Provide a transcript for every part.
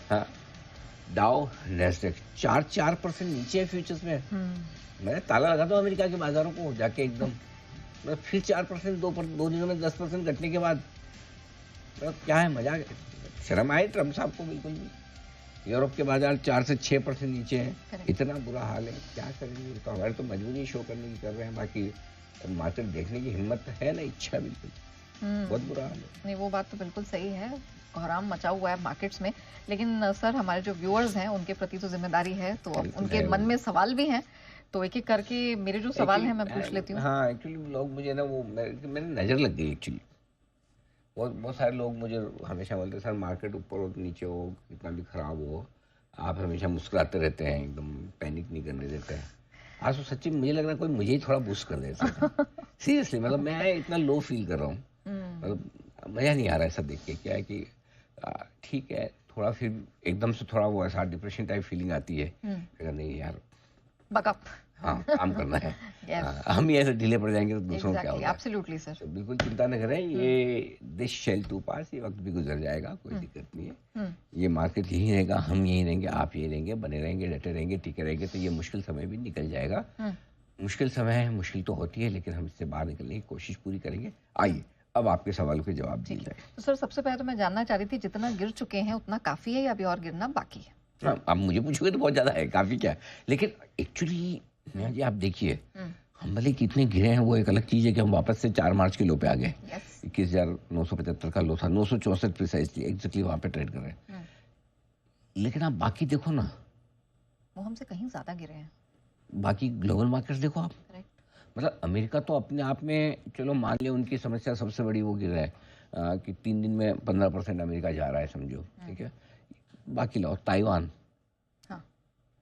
हाँ, डाउ नैस्डैक 4% नीचे है फ्यूचर्स में। मैं ताला लगा दूं अमेरिका के बाजारों को जाके एकदम, मतलब फिर 4% 2 दिनों में 10% घटने के बाद, मतलब क्या है मजाक है? शर्म आए ट्रम्प साहब को बिल्कुल भी। यूरोप के बाजार 4 से 6% नीचे हैं। इतना बुरा हाल है, क्या करेंगे? तो हमारे तो मजबूरी शो करने की कर रहे हैं, बाकी मार्केट देखने की हिम्मत है ना, इच्छा बिल्कुल। बहुत बुरा हाल है। नहीं, वो बात तो बिल्कुल सही है, कोहराम मचा हुआ है मार्केट्स में। लेकिन सर, हमारे जो व्यूअर्स हैं उनके प्रति तो जिम्मेदारी है, तो अब उनके मन में सवाल भी हैं, तो एक एक करके मेरे जो सवाल हैं मैं पूछ लेती हूँ। हाँ, एक्चुअली लोग मुझे ना वो मेरी नज़र लग गई एक्चुअली। बहुत बहुत सारे लोग मुझे हमेशा बोलते हैं, सर मार्केट ऊपर हो नीचे हो, कितना भी खराब हो, आप हमेशा मुस्कुराते रहते हैं, एकदम पैनिक नहीं करने देते हैं। आज तो सच्ची मुझे लग रहा है कोई मुझे ही थोड़ा बूस्ट कर दे सीरियसली, मतलब मैं इतना लो फील कर रहा हूँ, मतलब मज़ा नहीं आ रहा है सब देख के। क्या है कि ठीक है, थोड़ा फिर एकदम से थोड़ा वो ऐसा डिप्रेशन टाइप फीलिंग आती है, फिर नहीं यार, बकअप। हाँ काम करना है। हम ही ऐसे ढीले पड़ जाएंगे तो दूसरों को क्या होगा? Absolutely sir. तो बिल्कुल चिंता न करें, ये दिस शेल टू पास, ये वक्त भी गुजर जाएगा, कोई दिक्कत नहीं है। ये मार्केट यही रहेगा, हम यही रहेंगे, आप यही रहेंगे, बने रहेंगे, डटे रहेंगे, टिके रहेंगे, तो ये मुश्किल समय भी निकल जाएगा। मुश्किल समय है, मुश्किल तो होती है, लेकिन हम इससे बाहर निकलने की कोशिश पूरी करेंगे। आइए अब आपके सवालों के जवाब दिए जाए। तो सर, सबसे पहले तो मैं जानना चाह रही थी, जितना गिर चुके हैं उतना काफी है या अभी और गिरना बाकी है? हाँ, आप मुझे पूछोगे तो बहुत ज्यादा है, काफी क्या है, लेकिन एक्चुअली नेहा जी आप देखिए, हम भले कितने गिरे हैं वो एक अलग चीज है कि हम वापस से 4 मार्च के लो पे आ गए। 21,975 का लो था, 964 प्रिसाइजली एग्जैक्टली वहां पे ट्रेड कर रहे हैं। लेकिन आप बाकी देखो ना, वो हमसे कहीं ज्यादा गिरे हैं। बाकी ग्लोबल मार्केट्स देखो आप, मतलब अमेरिका तो अपने आप में, चलो मान लिया उनकी समस्या सबसे बड़ी वो गिर रहा है कि 3 दिन में 15% अमेरिका जा रहा है समझो, ठीक है। बाकी लो ताइवान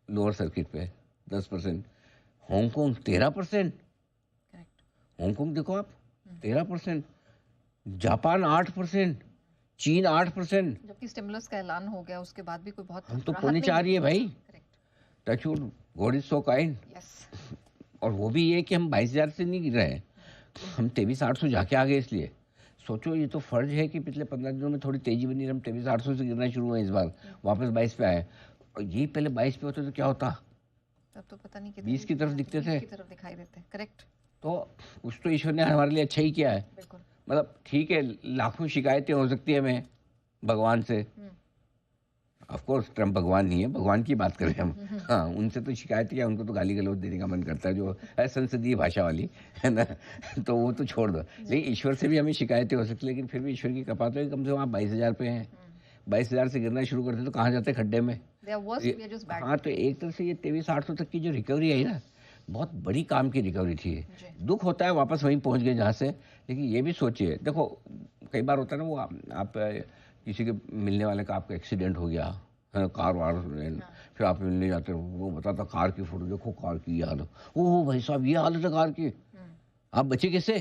लोअर सर्किट पे 10%, हांगकांग 13%, हांगकांग देखो आप 13%, जापान 8%, चीन 8%। जबकि स्टिमुलस का ऐलान हो गया उसके बाद भी कोई बहुत हम तो पौने 4 ही है भाई। Touchwood, God is so kind. और वो भी ये कि हम 22,000 से नहीं गिर रहे हैं, हम 23,800 जाके आ गए। इसलिए सोचो, ये तो फर्ज है कि पिछले 15 दिनों में थोड़ी तेजी बनी, हम 23,800 से गिरना शुरू हुए, इस बार वापस 22 पे आए। और ये पहले 22 पे होते तो क्या होता, तब तो पता नहीं 20 की तरफ दिखते थे, 20 की तरफ दिखाई देते। करेक्ट। तो कुछ तो ईश्वर ने हमारे लिए अच्छा ही किया है। मतलब ठीक है, लाखों शिकायतें हो सकती है हमें भगवान से, ऑफ कोर्स ट्रम्प भगवान नहीं है, भगवान की बात करें हम, हाँ उनसे तो शिकायत किया, उनको तो गाली गलौज देने का मन करता है, जो है संसदीय भाषा वाली, है ना। तो वो तो छोड़ दो, लेकिन ईश्वर से भी हमें शिकायतें हो सकती, लेकिन फिर भी ईश्वर की कृपा तो कम से कम आप 22,000 पे हैं। 22,000 से गिरना शुरू करते तो कहाँ जाते, खड्डे में। हाँ, तो एक तरह से ये 23,800 तक की जो रिकवरी आई ना, बहुत बड़ी काम की रिकवरी थी। दुख होता है वापस वहीं पहुंच गए जहाँ से, लेकिन ये भी सोचिए, देखो कई बार होता है ना, वो आप किसी के मिलने वाले का आपका एक्सीडेंट हो गया है, कार वार, फिर आप मिलने जाते हो, वो बताता कार की फोटो देखो, कार की ये हालत, ओह भाई साहब ये हालत है कार की, आप बचे कैसे?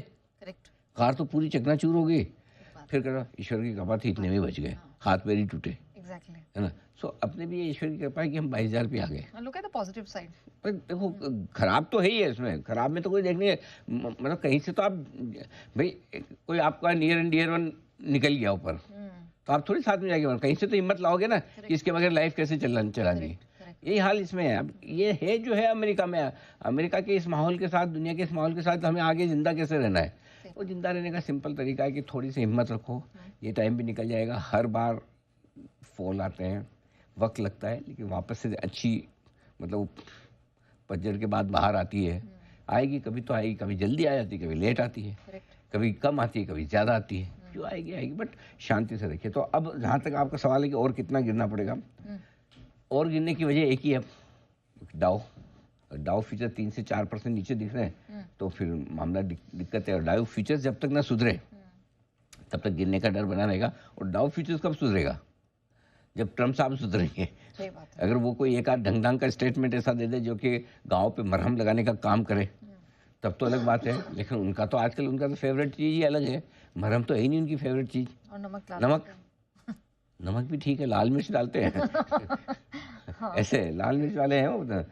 कार तो पूरी चकनाचूर हो गई। फिर कहा ईश्वर की कृपा थी, इतने में बच गए, हाथ पैर ही टूटे, है ना। सो अपने भी ये ईश्वर की कृपा है कि हम 22,000 पे आ गए। Look at the positive side. पर देखो खराब तो है ही है इसमें, खराब में तो कोई देखने मतलब कहीं से तो आप भाई, कोई आपका नियर एंड डियर वन निकल गया ऊपर, तो आप थोड़ी साथ में जाके कहीं से तो हिम्मत लाओगे ना कि इसके बगैर लाइफ कैसे चलानी। यही हाल इसमें है। अब ये है जो है अमेरिका में, अमेरिका के इस माहौल के साथ, दुनिया के इस माहौल के साथ हमें आगे जिंदा कैसे रहना है। वो जिंदा रहने का सिंपल तरीका है कि थोड़ी सी हिम्मत रखो, ये टाइम भी निकल जाएगा। हर बार फॉल आते हैं, वक्त लगता है, लेकिन वापस से अच्छी, मतलब पतझड़ के बाद बाहर आती है, आएगी, कभी तो आएगी, कभी जल्दी आ जाती है, कभी लेट आती है, कभी कम आती है, कभी ज़्यादा आती है, जो आएगी आएगी, बट शांति से रखिए। तो अब जहाँ तक आपका सवाल है कि और कितना गिरना पड़ेगा, और गिरने की वजह एक ही है, डाउ फ्यूचर 3 से 4% नीचे दिख रहे हैं, तो फिर मामला दिक्कत है। और डाउ फ्यूचर्स जब तक ना सुधरे तब तक गिरने का डर बना रहेगा। और डाउ फ्यूचर्स कब सुधरेगा, जब ट्रम्प साहब सुधरेंगे। अगर वो कोई एक आध ढंग का स्टेटमेंट ऐसा दे दे जो कि गांव पे मरहम लगाने का काम करे, तब तो अलग बात है। लेकिन उनका तो आजकल उनका तो फेवरेट चीज ही अलग है, मरहम तो है ही नहीं उनकी फेवरेट चीज। और नमक भी ठीक है, लाल मिर्च डालते हैं। ऐसे लाल मिर्च वाले हैं वो।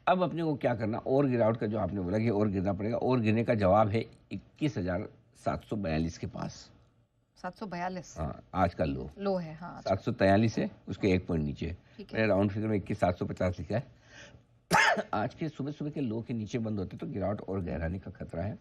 अब अपने को क्या करना, और गिरावट का जो आपने बोला कि और गिरना पड़ेगा, और गिरने का जवाब है 21,742 के पास। 742 हाँ, आज का लो लो है, हाँ। 743 है, उसके एक पॉइंट नीचे। ठीक है। मैंने राउंड फिगर में 21,750 लिखा है। आज के सुबह सुबह के लो के नीचे बंद होते तो गिरावट और गहराने का खतरा है,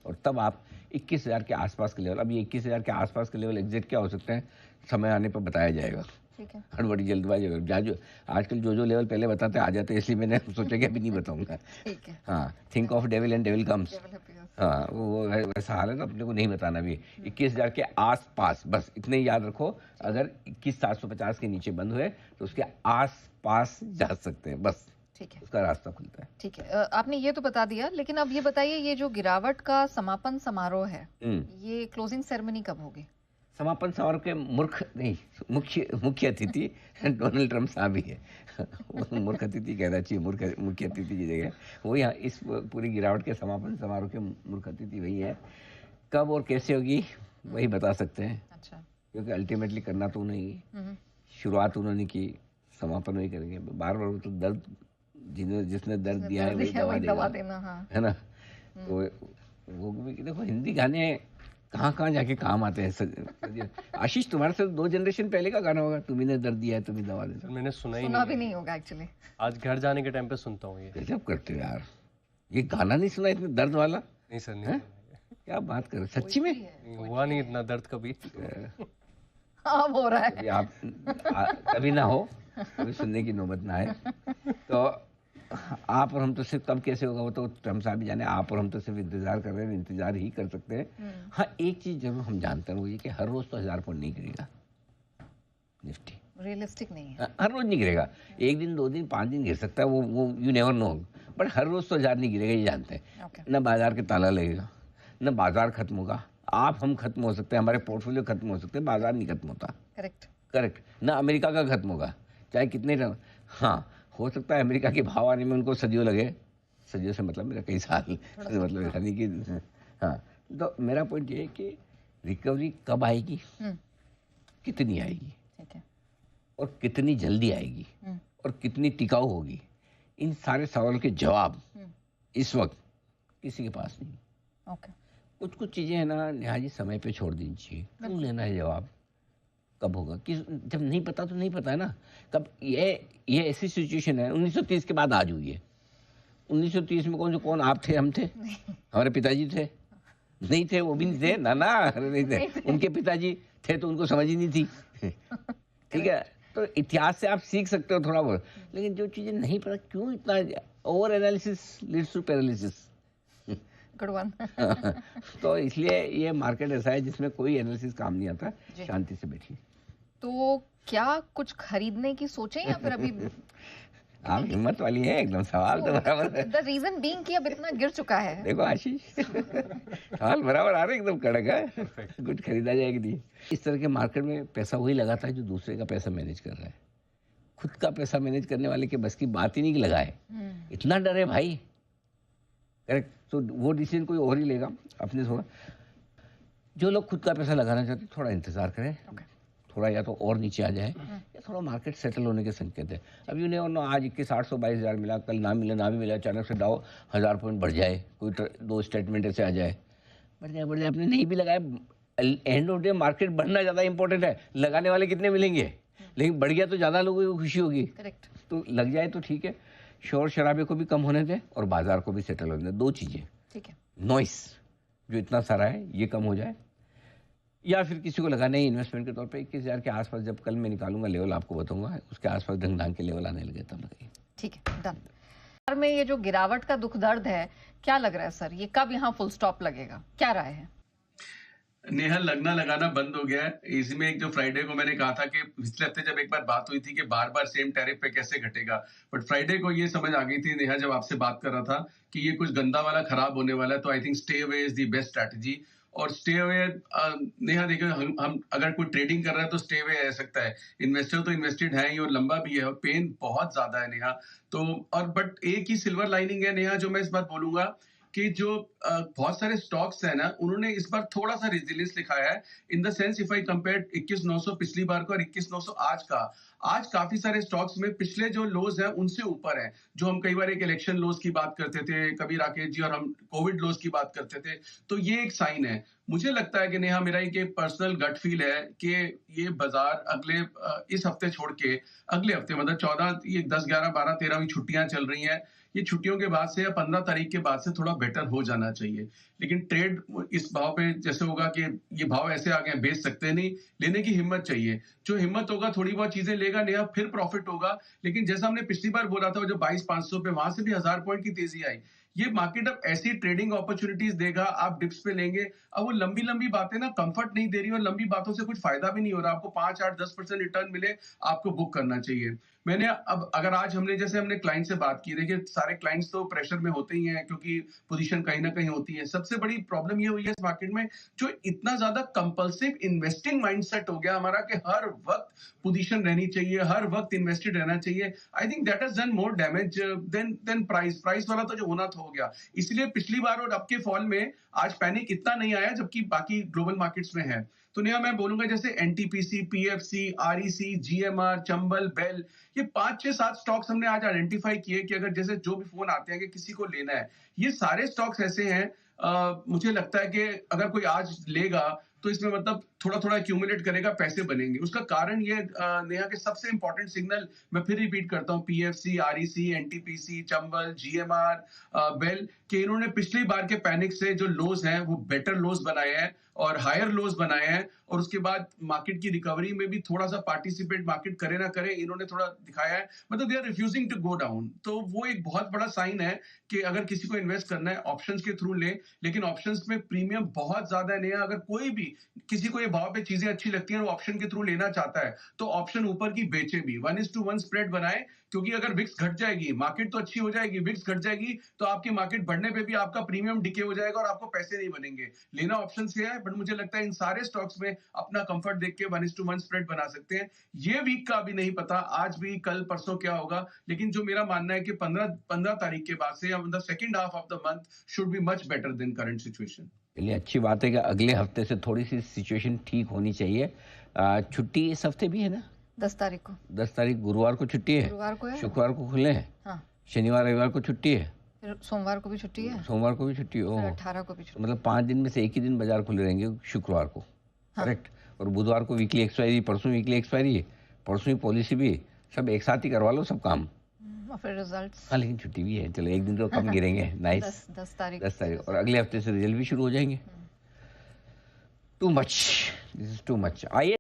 और तब आप 21,000 के आसपास के लेवल, अभी 21,000 के आसपास के लेवल एग्जिट क्या हो सकते हैं, समय आने पर बताया जाएगा। ठीक है। हड़बड़ी जल्दबाजी जहाँ जो आजकल जो लेवल पहले बताते आ जाते हैं, इसलिए मैंने सोचा कि अभी नहीं बताऊंगा। ठीक है। हाँ, think of devil and devil comes. Devil appears। हाँ, वो वैसा हाल है ना, अपने को नहीं बताना भी। 21,000 के आस पास, बस इतने ही याद रखो। अगर 21,750 के नीचे बंद हुए तो उसके आस पास जा सकते हैं, बस ठीक है। उसका रास्ता खुलता है। ठीक है। आपने ये तो बता दिया, लेकिन अब ये बताइए, ये जो गिरावट का समापन समारोह है, ये क्लोजिंग सेरेमनी कब होगी? समापन समारोह के मुख्य अतिथि डोनाल्ड ट्रंप साहब ही है। मूर्ख अतिथि कहना चाहिए, मुख्य अतिथि की जगह वो यहाँ इस पूरी गिरावट के समापन समारोह के मुख्य अतिथि वही है। कब और कैसे होगी वही बता सकते हैं। अच्छा। क्योंकि अल्टीमेटली करना तो उन्हें, शुरुआत उन्होंने की, समापन वही करेंगे। बार बार तो दर्द, जिसने दर्द दिया है वही दवा देना, हाँ। है ना। तो वो भी देखो, हिंदी गाने कहाँ कहाँ जाके काम आते हैं। आशीष, तुम्हारे से 2 जनरेशन पहले का गाना होगा, तुम्ही ने दर्द दिया है तुम्ही दवा दे। मैंने सुना भी नहीं होगा एक्चुअली। आज घर जाने के टाइम पे सुनता हूँ ये। गजब करते हो यार, ये गाना नहीं सुना इतने दर्द वाला? नहीं सर, नहीं हैं? सुना क्या बात कर, सच्ची में? ये। हुआ नहीं इतना दर्द कभी। अब हो रहा है। कभी आप कभी ना हो, कभी सुनने की नौबत ना आए। तो आप और हम तो सिर्फ कब कैसे होगा वो तो ट्रम्प साहब ही जाने। आप और हम तो सिर्फ इंतजार कर रहे हैं, इंतजार ही कर सकते हैं। हाँ, एक चीज जरूर हम जानते हैं, वो ये कि हर रोज तो 1000 पॉइंट नहीं गिरेगा निफ्टी। रियलिस्टिक नहीं है। हर रोज नहीं गिरेगा, 1 दिन 2 दिन 5 दिन गिर सकता है, वो यू नेवर नो। बट हर रोज तो 1000 नहीं गिरेगा, ये जानते हैं। Okay। न बाजार के ताला लगेगा, न बाजार खत्म होगा। आप हम खत्म हो सकते हैं, हमारे पोर्टफोलियो खत्म हो सकते हैं, बाजार नहीं खत्म होता। करेक्ट। न अमेरिका का खत्म होगा, चाहे कितने हाँ, हो सकता है अमेरिका के भाव आने में उनको सदियों लगे। सदियों से मतलब मेरा कई साल, मतलब यानी कि हाँ। तो मेरा पॉइंट ये है कि रिकवरी कब आएगी, कितनी आएगी, ठीक है, और कितनी जल्दी आएगी, और कितनी टिकाऊ होगी, इन सारे सवालों के जवाब इस वक्त किसी के पास नहीं। ओके। कुछ चीजें है ना नेहा जी, समय पे छोड़ दीजिए चाहिए। क्यों लेना है जवाब, कब होगा, किस, जब नहीं पता तो नहीं पता है ना कब। ये ऐसी सिचुएशन है, 1930 के बाद आज हुई है। 1930 में कौन आप थे, हम थे, हमारे पिताजी थे, नहीं थे, वो भी नहीं थे, ना नहीं थे। उनके पिताजी थे तो उनको समझ ही नहीं थी। ठीक है, तो इतिहास से आप सीख सकते हो थोड़ा बहुत, लेकिन जो चीजें नहीं पता, क्यों इतना over analysis leads to paralysis. Good one. तो इसलिए ये मार्केट ऐसा है जिसमें कोई एनालिसिस काम नहीं आता, शांति से बैठिए। तो क्या कुछ खरीदने की सोचें या फिर अभी? आप हिम्मत वाली है एकदम, सवाल तो बराबर है। द रीजन बीइंग कि अब इतना गिर चुका है। देखो आशीष, सवाल बराबर आ रहे, एकदम कड़क है। कुछ खरीदा जाएगी नहीं। इस तरह के मार्केट में पैसा वही लगाता है जो दूसरे का पैसा मैनेज कर रहा है। खुद का पैसा मैनेज करने वाले के बस की बात ही नहीं कि लगाए। इतना डर है भाई, करेक्ट। तो वो डिसीजन कोई और ही लेगा अपने थोड़ा। जो लोग खुद का पैसा लगाना चाहते हैं थोड़ा इंतजार करें, थोड़ा या तो और नीचे आ जाए, या थोड़ा मार्केट सेटल होने के संकेत है। अब यू नहीं, आज 21,822 मिला, कल ना मिला, ना भी मिला, अचानक से डाउ 1000 पॉइंट बढ़ जाए, कोई 2 स्टेटमेंट ऐसे आ जाए, बढ़ जाए। आपने नहीं भी लगाया, एंड ऑफ डे मार्केट बढ़ना ज़्यादा इंपॉर्टेंट है। लगाने वाले कितने मिलेंगे, लेकिन बढ़ गया तो ज़्यादा लोगों को खुशी होगी। करेक्ट। तो लग जाए तो ठीक है, शोर शराबे को भी कम होने दें और बाजार को भी सेटल होने दें। 2 चीज़ें, ठीक है, नॉइस जो इतना सारा है ये कम हो जाए, या फिर किसी को लगाना है इन्वेस्टमेंट के तौर पे 21,000 के आसपास। जब कल मैं निकालूंगा लेवल आपको बताऊंगा, उसके आसपास ढंग ढंग के लेवल आने लगे तब लगाइए। ठीक है, डन। और में ये जो गिरावट का दुख दर्द है, क्या लग रहा है सर, ये कब यहाँ फुल स्टॉप लगेगा, क्या राय है? नेहा, लगना लगाना बंद हो गया है। इसमें एक जो फ्राइडे को मैंने कहा था कि पिछले हफ्ते जब एक बार बात हुई थी कि बार बार सेम टैरिफ पे कैसे घटेगा, बट फ्राइडे को ये समझ आ गई थी नेहा, जब आपसे बात कर रहा था कि ये कुछ गंदा वाला खराब होने वाला है। तो I think stay away is the best strategy. और स्टे अवे, नेहा देखिए, हम अगर कोई ट्रेडिंग कर रहा है तो स्टे अवे रह सकता है। इन्वेस्टर तो इन्वेस्टेड है ही और लंबा भी है, और पेन बहुत ज्यादा है नेहा। तो और बट एक ही सिल्वर लाइनिंग है नेहा, जो मैं इस बार बोलूंगा कि जो बहुत सारे स्टॉक्स है ना, उन्होंने इस बार थोड़ा सा रेजिलियंस दिखाया है। In the sense, if I compare 21,900 पिछली बार को और 21,900 आज का, आज काफी सारे स्टॉक्स में पिछले जो लोज हैं उनसे ऊपर है। जो हम कई बार एक इलेक्शन लोज की बात करते थे, कभी राकेश जी और हम कोविड लोज की बात करते थे, तो ये एक साइन है। मुझे लगता है कि नेहा, मेरा एक पर्सनल गट फील है कि ये बाजार अगले इस हफ्ते छोड़ के अगले हफ्ते, मतलब 14, ये 10, 11, 12, 13वीं छुट्टियां चल रही हैं, ये छुट्टियों के बाद से या 15 तारीख के बाद से थोड़ा बेटर हो जाना चाहिए। लेकिन ट्रेड इस भाव पे जैसे होगा कि ये भाव ऐसे आ गए, बेच सकते नहीं, लेने की हिम्मत चाहिए। जो हिम्मत होगा थोड़ी बहुत चीजें लेगा नेहा, फिर प्रॉफिट होगा। लेकिन जैसा हमने पिछली बार बोला था, जो 22,500 पे, वहां से भी 1000 पॉइंट की तेजी आई। ये मार्केट अब ऐसी ट्रेडिंग अपॉर्चुनिटीज देगा, आप डिप्स पे लेंगे। अब वो लंबी लंबी बातें ना कंफर्ट नहीं दे रही, और लंबी बातों से कुछ फायदा भी नहीं हो रहा। आपको 5, 8, 10% रिटर्न मिले, आपको बुक करना चाहिए। मैंने अब अगर आज हमने क्लाइंट से बात की, देखिए सारे क्लाइंट्स तो प्रेशर में होते ही हैं क्योंकि पोजीशन कहीं ना कहीं होती है। सबसे बड़ी प्रॉब्लम ये हुई है इस मार्केट में, जो इतना ज्यादा कंपल्सिव इन्वेस्टिंग माइंडसेट हो गया हमारा कि हर वक्त पोजीशन रहनी चाहिए, हर वक्त इन्वेस्टेड रहना चाहिए। I think that has done more damage than price वाला तो जो होना था हो गया। इसलिए पिछली बार और अब के फॉल में आज पैनिक इतना नहीं आया, जबकि बाकी ग्लोबल मार्केट्स में है। तो नेहा, मैं बोलूंगा जैसे NTPC, PFC, REC, GMR, Chambal, BEL, ये 5, 6, 7 स्टॉक्स हमने आज आइडेंटिफाई किए कि अगर जैसे जो भी फोन आते हैं कि किसी को लेना है, ये सारे स्टॉक्स ऐसे हैं। मुझे लगता है कि अगर कोई आज लेगा तो इसमें मतलब थोड़ा थोड़ा एक्यूमुलेट करेगा, पैसे बनेंगे। उसका कारण ये नेहा के सबसे इंपॉर्टेंट सिग्नल मैं फिर रिपीट करता हूँ, PFC, REC, NTPC, Chambal, GMR, BEL, कि इन्होंने पिछली बार के पैनिक से जो लोज हैं वो बेटर लोज बनाए हैं और हायर लोज बनाए हैं। और उसके बाद मार्केट की रिकवरी में भी थोड़ा सा पार्टिसिपेट मार्केट करे ना करे, इन्होंने थोड़ा दिखाया है। मतलब they are refusing to go down. तो वो एक बहुत बड़ा साइन है कि अगर किसी को इन्वेस्ट करना है ऑप्शंस के थ्रू ले, लेकिन ऑप्शंस में प्रीमियम बहुत ज्यादा है। अगर कोई भी किसी को ये भाव पे चीजें अच्छी लगती हैं और ऑप्शन के थ्रू लेना चाहता है तो ऑप्शन ऊपर की बेचे भी, 1:1 स्प्रेड बनाए। क्योंकि अगर विक्स घट जाएगी, मार्केट तो अच्छी हो जाएगी, विक्स घट जाएगी तो आपकी मार्केट बढ़ने पे भी आपका प्रीमियम डिके हो जाएगा और आपको पैसे नहीं बनेंगे। लेना ऑप्शन से है, बट मुझे लगता है इन सारे स्टॉक्स में अपना कंफर्ट देख के 1:1 स्प्रेड बना सकते हैं। ये वीक का अभी नहीं पता, आज भी कल परसों क्या होगा, लेकिन जो मेरा मानना है कि 15 तारीख के बाद से या मतलब second half of the month should be much better than current situation. चलिए, अच्छी बात है कि अगले हफ्ते से थोड़ी सी सिचुएशन ठीक होनी चाहिए। छुट्टी इस हफ्ते भी है ना? 10 तारीख को। 10 तारीख गुरुवार को छुट्टी है, गुरुवार को है, शुक्रवार को खुले हैं, हाँ। शनिवार रविवार को छुट्टी है, फिर सोमवार को भी छुट्टी है, सोमवार को भी छुट्टी है, 18 को भी छुट्टी। मतलब 5 दिन में से एक ही दिन बाजार खुले रहेंगे, शुक्रवार को, करेक्ट। और बुधवार को वीकली एक्सपायरी, परसों वीकली एक्सपायरी है, परसों ही पॉलिसी भी, सब एक साथ ही करवा लो सब काम, और फिर रिजल्ट्स। हाँ लेकिन छुट्टी भी है, चलो एक दिन तो कम गिरेंगे। नाइस। 10 तारीख। 10 तारीख और अगले हफ्ते से रिजल्ट भी शुरू हो जाएंगे। Too much, this is too much. आइए